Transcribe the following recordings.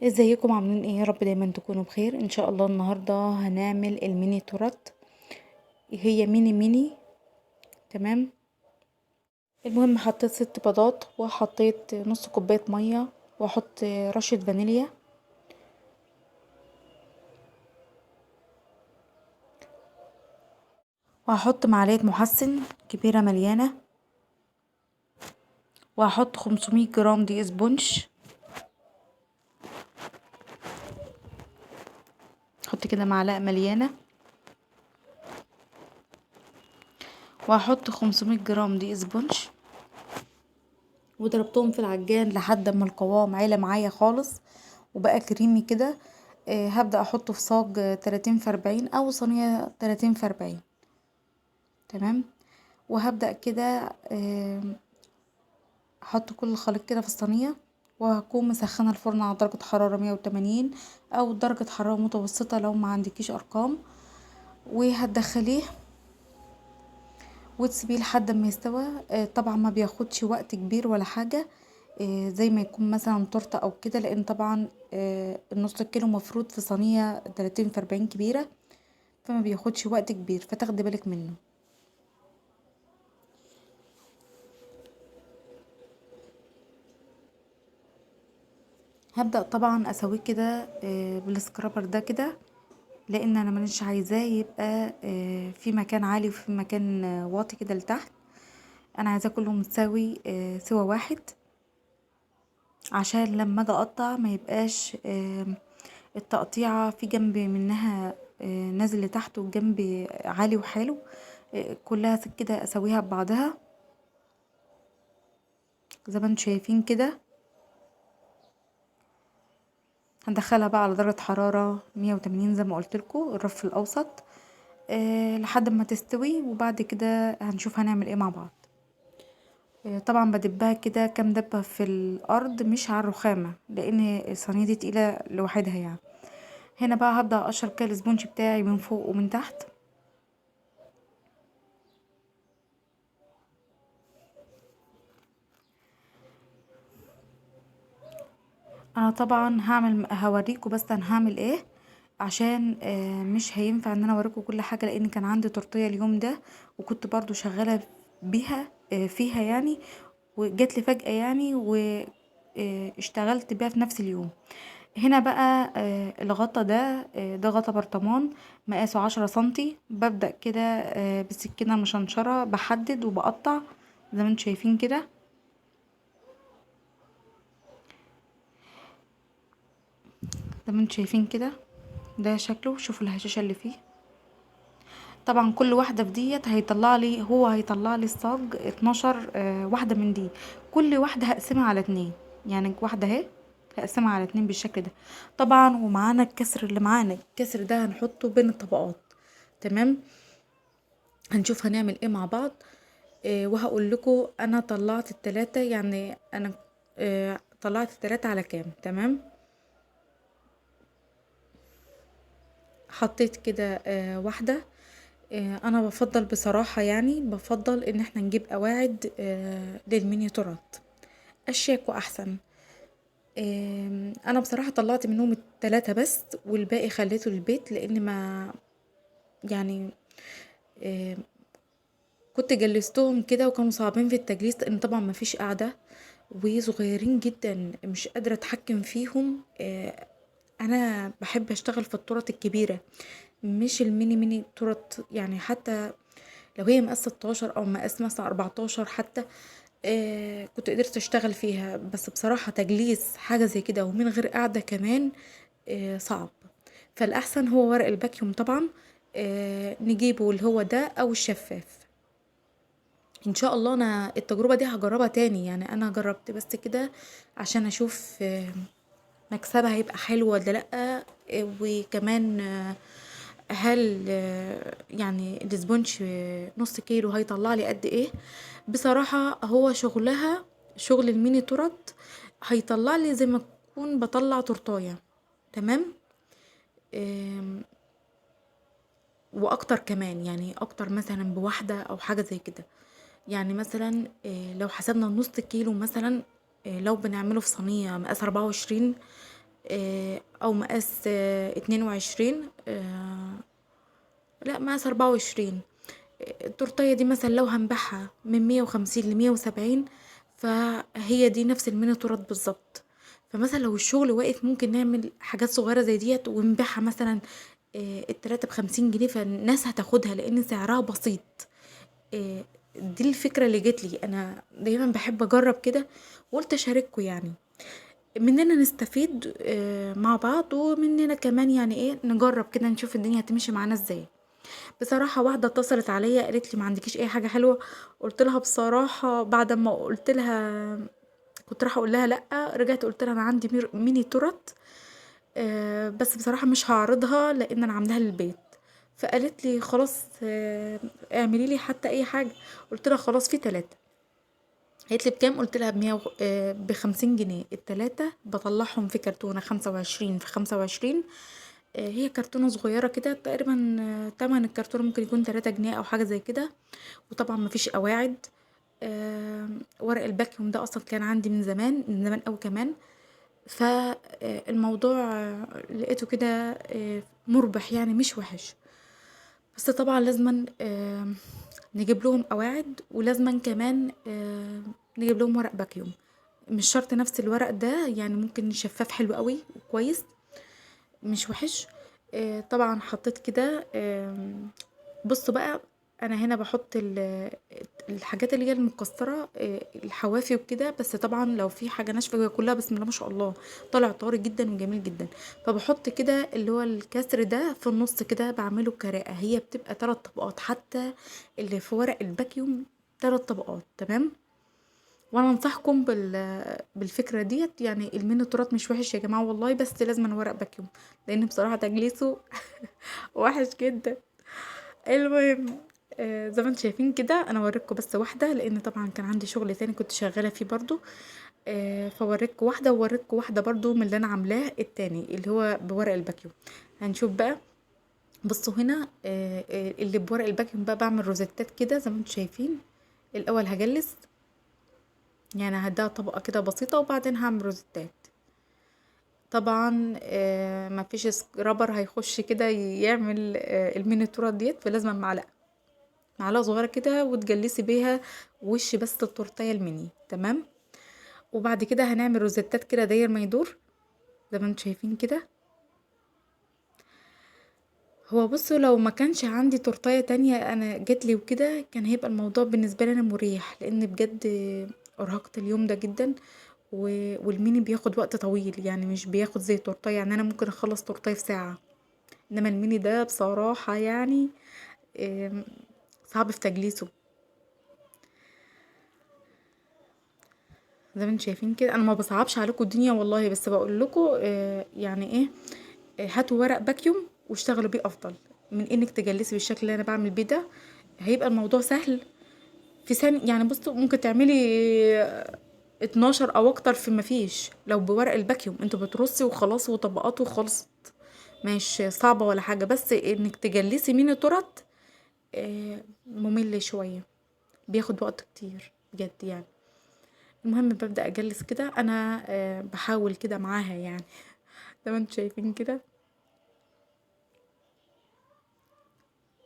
ازيكم عاملين ايه؟ يا رب دايما تكونوا بخير ان شاء الله. النهارده هنعمل الميني تورت. هي ميني تمام. المهم حطيت 6 بيضات وحطيت نص كوبايه ميه واحط رشه فانيليا وهحط معلقه محسن كبيره مليانه وهحط 500 جرام دقيق اسبونج. احط كده معلقه مليانه وهحط 500 جرام دقيق اسبونج وضربتهم في العجان لحد ما القوام عالي معايا خالص وبقى كريمي كده. هبدأ احطه في صاج 30 في 40 او صينية 30 في 40. تمام. وهبدأ كده احط كل الخليط كده في الصينية وهكون مسخنة الفرن على درجة حرارة 180 او درجة حرارة متوسطة لو ما عندكيش ارقام. وهتدخليه وتسيبيه لحد ما يستوى. طبعا ما بياخدش وقت كبير ولا حاجة. زي ما يكون مثلا تورته او كده، لان طبعا النص كيلو مفروض في صينية 30 في 40 كبيرة، فما بياخدش وقت كبير فتاخدي بالك منه. هبدأ طبعا اسويه كده بالسكرابر ده كده، لان انا مش عايزاه يبقى في مكان عالي وفي مكان واطي كده لتحت. انا عايزاه كله متساوي سوا واحد، عشان لما اجي اقطع ما يبقاش التقطيعة في جنب منها نازل لتحت والجنب عالي وحلو. كلها كده اسويها ببعضها زي ما انتم شايفين كده. هندخلها بقى على درجة حرارة 180 زي ما قلتلكوا الرف الاوسط لحد ما تستوي، وبعد كده هنشوف هنعمل ايه مع بعض. طبعا بدبها كده كام دبة في الارض مش على الرخامة، لان الصينية دي تقيلة لوحدها يعني. هنا بقى هبدأ اقشر كده السبونج بتاعي من فوق ومن تحت. انا طبعا هوريكم بس انا هعمل ايه، عشان مش هينفع ان انا اوريكم كل حاجه، لان كان عندي تورتيه اليوم ده وكنت برضو شغاله بيها فيها يعني، وجات لي فجاه يعني واشتغلت بيها في نفس اليوم. هنا بقى الغطا ده ده غطا برطمان مقاسه 10 سنتي. ببدأ كده بالسكينه المشنشره بحدد وبقطع زي ما انتم شايفين كده. زي ما انتم شايفين كده ده شكله. شوفوا الهشاشة اللي فيه. طبعا كل واحدة في ديت هيطلع لي الصاج 12 واحدة من دي. كل واحدة هقسمها على 2، يعني واحدة اهي هقسمها على 2 بالشكل ده. طبعا ومعانا الكسر اللي معانا، الكسر ده هنحطه بين الطبقات. تمام. هنشوف هنعمل ايه مع بعض. وهقول لكم انا طلعت ال3 يعني انا طلعت ال3 على كام. تمام. حطيت كده واحدة. انا بفضل بصراحة يعني بفضل ان احنا نجيب قواعد للميني تورت اشيك واحسن. انا بصراحة طلعت منهم ال3 بس والباقي خليته للبيت، لان ما يعني آم، كنت جلستهم كده وكانوا صعبين في التجليس، لان طبعا ما فيش قاعدة وصغيرين جدا مش قادرة اتحكم فيهم. انا بحب اشتغل في التورت الكبيرة مش الميني تورت، يعني حتى لو هي مقاس 16 او مقاس مثلا 14 حتى كنت قدرت اشتغل فيها. بس بصراحة تجليس حاجة زي كده ومن غير قاعدة كمان صعب. فالاحسن هو ورق الباكيوم طبعا. نجيبه اللي هو ده او الشفاف. ان شاء الله انا التجربة دي هجربها تاني، يعني انا جربت بس كده عشان اشوف مكسبها هيبقى حلو ولا لأ. وكمان هل يعني الاسبونج نص كيلو هيطلع لي قد ايه. بصراحة هو شغلها شغل الميني تورت هيطلع لي زي ما اكون بطلع تورتايه. تمام. آم، واكتر كمان يعني اكتر مثلا بواحدة او حاجة زي كده. يعني مثلا لو حسبنا نص كيلو مثلا، لو بنعمله في صينية مقاس 24 او مقاس 22، لا مقاس 24. التورتية دي مثلا لو هنبيعها من 150 ل170، فهي دي نفس الميني تورت بالظبط. فمثلا لو الشغل واقف ممكن نعمل حاجات صغيرة زي ديت ونبيعها مثلا التلاتة ب50 جنيه، فالناس هتاخدها لان سعرها بسيط. آه، دي الفكرة اللي جت لي، انا دايما بحب اجرب كده، وقلت اشارككم يعني، مننا نستفيد مع بعض، ومننا كمان يعني ايه نجرب كده نشوف الدنيا هتمشي معانا ازاي. بصراحة واحدة اتصلت عليا قالت لي ما عندكيش اي حاجة حلوة؟ قلت لها بصراحة بعد ما قلت لها كنت رايحة اقول لها لا، رجعت قلت لها انا عندي ميني تورت، بس بصراحة مش هعرضها لان انا عاملاها للبيت. فقالت لي خلاص اعملي لي حتى اي حاجة. قلت لها خلاص في 3. قالت لي بكام؟ قلت لها ب50 جنيه التلاتة، بطلعهم في كرتونة 25 في 25. هي كرتونة صغيرة كده تقريبا، تمن الكرتونة ممكن يكون 3 جنيه او حاجة زي كده. وطبعا مفيش قواعد. ورق الباكيوم ده اصلا كان عندي من زمان من زمان قوي كمان. فالموضوع لقيته كده مربح يعني مش وحش. بس طبعا لازما نجيب لهم قواعد، ولازما كمان نجيب لهم ورق باكيوم. مش شرط نفس الورق ده، يعني ممكن شفاف حلو قوي وكويس مش وحش. طبعا حطيت كده. بصوا بقى، انا هنا بحط الحاجات اللي هي المكسره، الحوافي وكده. بس طبعا لو في حاجه ناشفه هي كلها بسم الله ما شاء الله طالع طاري جدا وجميل جدا. فبحط كده اللي هو الكسر ده في النص كده، بعمله كرائه، هي بتبقى 3 طبقات حتى اللي في ورق الباكيوم، 3 طبقات تمام. وانا انصحكم بالفكره ديت، يعني الميني تورت مش وحش يا جماعه والله، بس لازم ورق باكيوم لان بصراحه تجليسه وحش جدا. المهم زي ما انتم شايفين كده، انا اوريكم بس واحده لان طبعا كان عندي شغل تاني كنت شغاله فيه برضو. فوريكم واحده ووريكم واحده برضو من اللي انا عاملاه التاني اللي هو بورق الباكيوم. هنشوف بقى. بصوا هنا اللي بورق الباكيوم بقى بعمل روزيتات كده زي ما انتم شايفين. الاول هجلس، يعني هديها طبقه كده بسيطه وبعدين هعمل روزيتات. طبعا مفيش سكرابر هيخش كده يعمل الميني تورت ديت، فلازم معلقه صغيره كده وتجلسي بيها وش بس التورتيه الميني تمام. وبعد كده هنعمل روزيتات كده داير ما يدور زي ما انتم شايفين كده. هو بصوا لو ما كانش عندي تورتيه تانية انا جاتلي وكده كان هيبقى الموضوع بالنسبه لي انا مريح، لان بجد ارهقت اليوم ده جدا. والميني بياخد وقت طويل، يعني مش بياخد زي تورتيه، يعني انا ممكن اخلص تورتيه في ساعه. انما الميني ده بصراحه يعني آم، صعب في تجليسه. زي ما انتم شايفين كده، انا ما بصعبش عليكم الدنيا والله، بس بقول لكم يعني ايه، هاتوا ورق باكيوم واشتغلوا بيه افضل من انك تجلسي بالشكل اللي انا بعمل بيه ده. هيبقى الموضوع سهل في ثانيه، يعني بصوا ممكن تعملي 12 او اكتر في مفيش. لو بورق الباكيوم انتوا بترصي وخلاص وطبقات وخلصت، مش صعبه ولا حاجه. بس انك تجلسي ميني تورت ممل شويه، بياخد وقت كتير بجد يعني. المهم ببدأ اجلس كده انا بحاول كده معاها يعني زي ما انتم شايفين كده.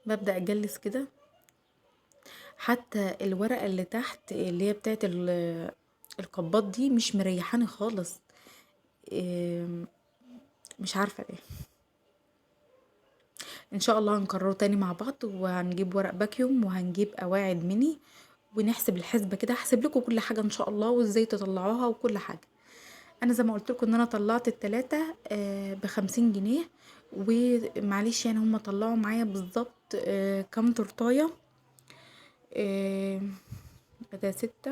ببدأ اجلس كده حتى الورقة اللي تحت اللي هي بتاعت القباط دي مش مريحاني خالص. إيه، مش عارفة ليه. ان شاء الله هنكرره تاني مع بعض، وهنجيب ورق باكيوم وهنجيب قواعد ميني ونحسب الحسبة كده، هحسب لكم كل حاجة ان شاء الله وازاي تطلعوها وكل حاجة. انا زي ما قلت لكم ان انا طلعت التلاتة ب50 جنيه. ومعلش يعني هما طلعوا معايا بالظبط كام تورتايه. بدا 6،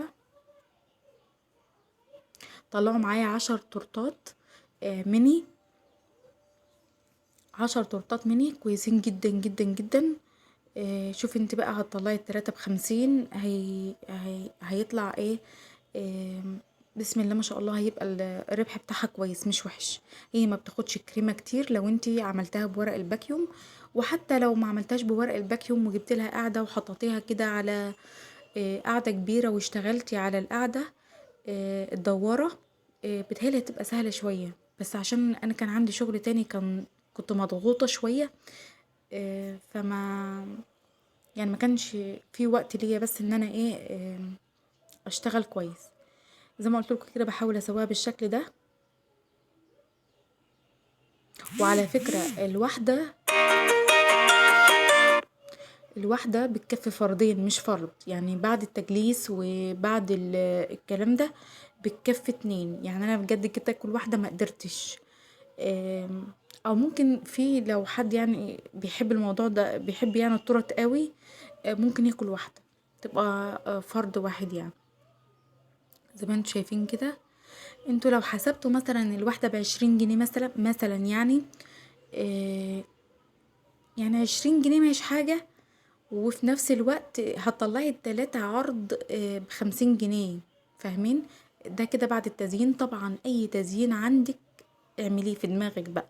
طلعوا معايا 10 تورتات ميني. 10 تورتات ميني كويسين جدا جدا جدا. شوفي انت بقى هتطلعي التلاتة ب50، هيطلع ايه. بسم الله ما شاء الله هيبقى الربح بتاعها كويس مش وحش. هي ما بتاخدش كريمة كتير لو انت عملتها بورق الباكيوم. وحتى لو ما عملتهاش بورق الباكيوم وجبت لها قاعدة وحطيتيها كده على قاعدة كبيرة واشتغلتي على القاعدة الدوارة، بتهيألي هتبقى سهلة شوية. بس عشان انا كان عندي شغل تاني كنت مضغوطة شوية. فما يعني ما كانش في وقت ليا بس ان انا ايه اشتغل كويس. زي ما قلت لكم كده بحاول اسويها بالشكل ده. وعلى فكرة الواحدة بتكفي فردين مش فرد، يعني بعد التجليس وبعد الكلام ده بتكفي اتنين. يعني انا بجد كده كل واحدة ما قدرتش. آم، او ممكن في لو حد يعني بيحب الموضوع ده، بيحب يعني التورت قوي، ممكن ياكل واحدة تبقى فرد واحد يعني. زي ما انتوا شايفين كده. انتوا لو حسبتوا مثلا الواحدة ب20 جنيه مثلا آه، يعني 20 جنيه مش حاجة. وفي نفس الوقت هتطلعي التلاتة عرض ب50 جنيه. فاهمين؟ ده كده بعد التزيين. طبعا اي تزيين عندك اعمليه في دماغك بقى.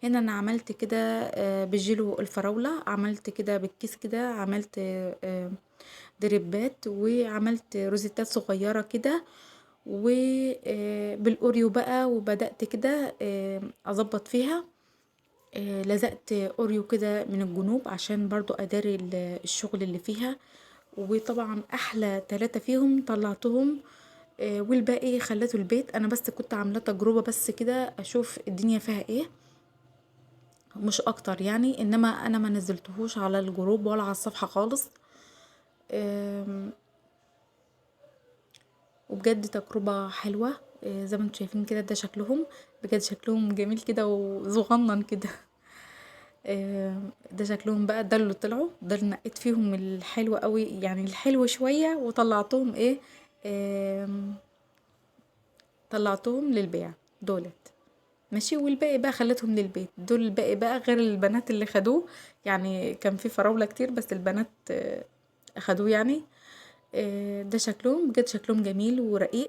هنا انا عملت كده بجيلو الفراولة، عملت كده بالكيس كده، عملت دريبات، وعملت روزيتات صغيرة كده، وبالاوريو بقى. وبدأت كده اظبط فيها. لزقت اوريو كده من الجنوب عشان برضو اداري الشغل اللي فيها. وطبعا احلى 3 فيهم طلعتهم. والباقي خليته البيت. انا بس كنت عامله تجربه بس كده اشوف الدنيا فيها ايه، مش اكتر يعني. انما انا ما نزلتهوش على الجروب ولا على الصفحه خالص. آم، وبجد تجربه حلوه. زي ما انتم شايفين كده ده شكلهم. بجد شكلهم جميل كده وصغنن كده. ده شكلهم بقى. ده اللي طلعوا، ده اللي نقيت فيهم الحلو قوي يعني، الحلو شوية وطلعتهم ايه. آم، طلعتهم للبيع دولت. ماشي. والباقي بقى خليتهم للبيت. دول الباقي بقى غير البنات اللي خدوه. يعني كان في فراولة كتير بس البنات خدوه يعني. ده شكلهم بجد شكلهم جميل ورقيق.